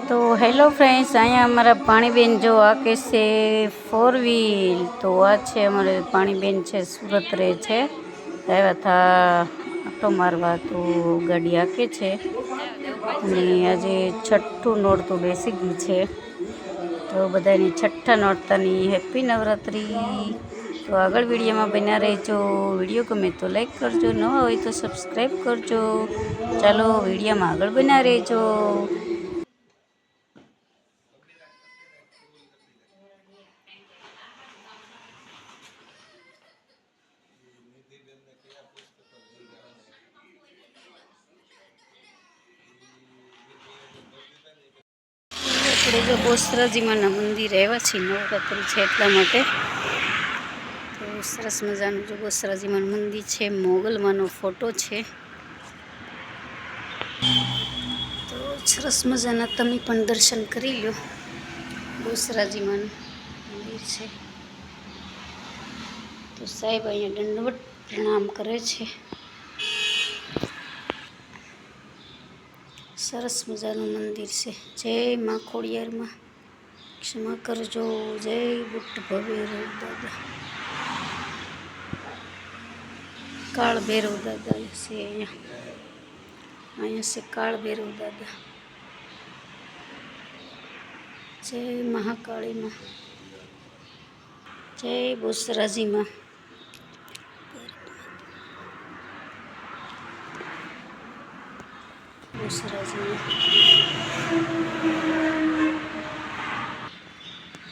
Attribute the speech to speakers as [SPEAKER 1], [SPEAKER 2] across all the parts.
[SPEAKER 1] तो hello friends, अँ अमरा पाणीबेन जो आके से 4 व्हील तो आ अमरे पाणीबेन है सूरत रहे छे आया था आटो मारवा तो गाड़ी आके छे ने आज छठ्ठू नोरतुं बेसी गई है तो बधाने छठ्ठा नोरतानी हेप्पी नवरात्रि। तो आगळ विडियो में बना रहीजो। विडियो गमे तो लाइक करजो, नवा होय तो सब्सक्राइब करजो। चलो विडियो में आगळ बना रहीजो। આપણે જો બોસરાજીમાના મંદિરે આવ્યા છીએ, નવરાત્રિ છે એટલા માટે। તો સરસ મજાનું જો બોસરાજીમાનું મંદિર છે, મોગલમાંનો ફોટો છે। તો સરસ મજાના તમે પણ દર્શન કરી લો। બોસરાજીમાનું મંદિર છે તો સાહેબ અહીંયા દંડવત પ્રણામ કરે છે। सरस मजानु मंदिर से। जय माँ खोड़ियार माँ क्षमा करजो। जय बुट्ट भवेर दादा काल भैरव दादा से अँ से काल भैरव दादा। जय महाकाली माँ, जय बोसराजी माँ।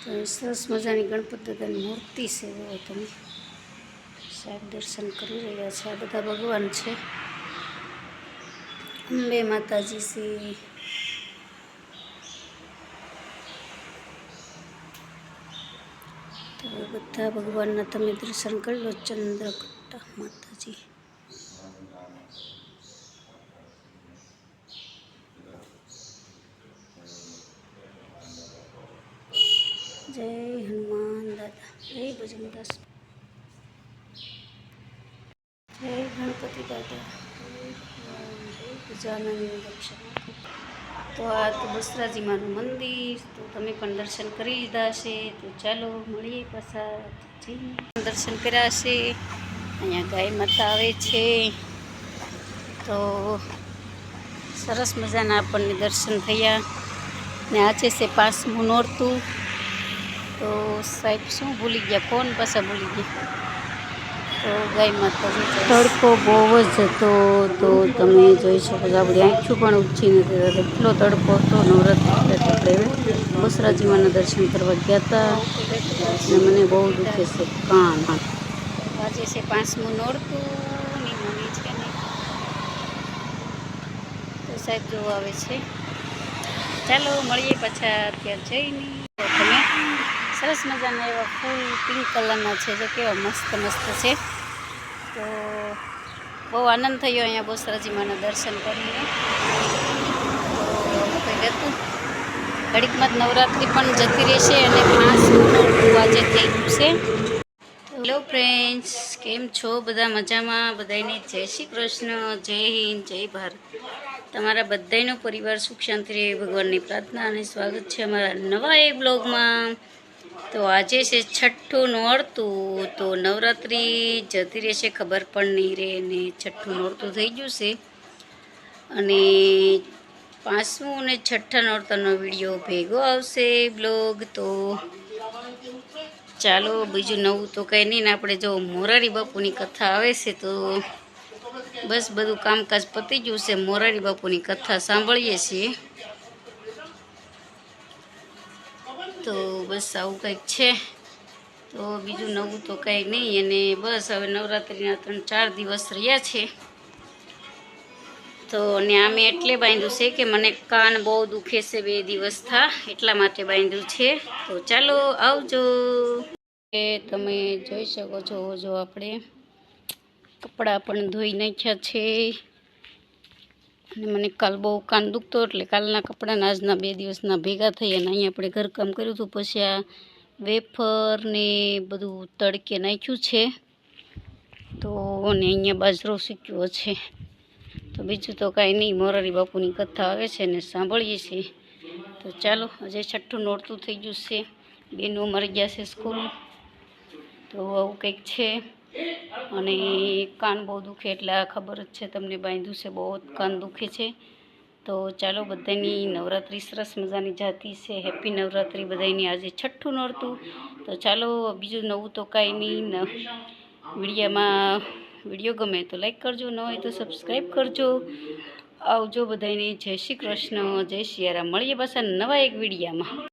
[SPEAKER 1] तो सरस मजानी गणपति दादानी मूर्ति से जो तमे साहेब दर्शन करी रह्या छे। आ बधा भगवान छे। अंबे माताजी से तो बधा भगवान तमे दर्शन कर लो। चंद्रकट्टा माताजी, जय हनुमान दादा, जय भजनदास, जय गणपति दादा, जय गजानन दक्षिणा। तो आ तो बोसराजी मानु मंदिर तो तमे पण दर्शन करी लीधा छे। तो चालो मळीए पाछा। दर्शन कर्या छे। अहींया गाय माता आवे छे तो सरस मजाना आपणने दर्शन थया ने आजे से 5मुं नोरतुं। तो साहेब शू भूली गया, फोन पासा भूली गया। तो गाय माता तड़को बहु ज हतो तो तमे जोई शको छो। आपणी आँखों पण ऊंची नथी थती, એટલો તડકો હતો। नवरात्रि આપણે બોસરાજી માના દર્શન કરવા ગયા હતા અને મને બહુ દુખે છે કાન। આજે છે 5મું નોરતું ની મમ્મી છે ને તો સાહેબ જો આવે છે। ચાલો મળીએ પાછા અત્યારે જઈને। તમે સરસ મજાના એવા ફૂલ પિંક કલરના છે જે કેવા મસ્ત મસ્ત છે। તો બહુ આનંદ થયો અહીંયા બોસરાજી માના દર્શન કરીને। તો કંઈ હતું ઘડીકમાં જ નવરાત્રિ પણ જતી રહેશે અને 5મું નોરતું આજે થઈ ગયું છે। હેલો ફ્રેન્ડ્સ, કેમ છો બધા? મજામાં? બધાને જય શ્રી કૃષ્ણ, જય હિન્દ, જય ભારત। તમારા બધાનો પરિવાર સુખ શાંતિ રહે ભગવાનની પ્રાર્થના અને સ્વાગત છે અમારા નવા એક બ્લોગમાં। तो आज से छठ्ठू नोरतुं तो नवरात्रि जती रहेशे खबर पण नहीं रहे ने छठ्ठू नोरतुं थई गयुं छे अने 5मुं ने छठ्ठा नोरतानो विडियो भेगो आवशे ब्लॉग। तो चालो बीजू नवुं तो कई नहीं ने आपणे जो मोरारी बापूनी कथा आवे छे तो बस बधुं कामकाज पती गयुं छे। मोरारी बापूनी कथा सांभळीए छीए। तो बस आવું કંઈક છે। તો બીજું નવું તો કંઈ નહીં અને બસ હવે નવરાત્રિના 3-4 દિવસ રહ્યા છે। તો અને આમે એટલે બાંધ્યું છે કે મને કાન બહુ દુખે છે 2 દિવસ થા એટલા માટે બાંધ્યું છે। તો ચાલો આવજો। એ તમે જોઈ શકો છો જો આપણે કપડાં પણ ધોઈ નાખ્યા છે અને મને કાલ બહુ કાન દુખતો એટલે કાલના કપડાના આજના 2 દિવસના ભેગા થઈ અને અહીંયા આપણે ઘરકામ કર્યું હતું। પછી આ વેફર ને બધું તડકે નાખ્યું છે તો અને અહીંયા બાજરો શીખ્યો છે। તો બીજું તો કાંઈ નહીં, મોરારી બાપુની કથા આવે છે ને સાંભળીએ છીએ। તો ચાલો, હજે છઠ્ઠું નોરતું થઈ ગયું છે, બેનો મરી ગયા છે સ્કૂલ, તો આવું કંઈક છે. અને કાન બહુ દુખે એટલે આ ખબર જ છે તમને, બાંધ્યું છે, બહુ જ કાન દુખે છે. તો ચાલો, બધાની નવરાત્રિ સરસ મજાની જાતી છે. હેપી નવરાત્રિ બધાની. આજે છઠ્ઠું નોરતું. તો ચાલો, બીજું નવું તો કાંઈ નહીં. વિડીયો ગમે તો લાઈક કરજો, ન હોય તો સબસ્ક્રાઈબ કરજો. આવજો બધાને. જય શ્રી કૃષ્ણ, જય સિયારામ. મળીએ પાછા નવા એક વિડીયામાં.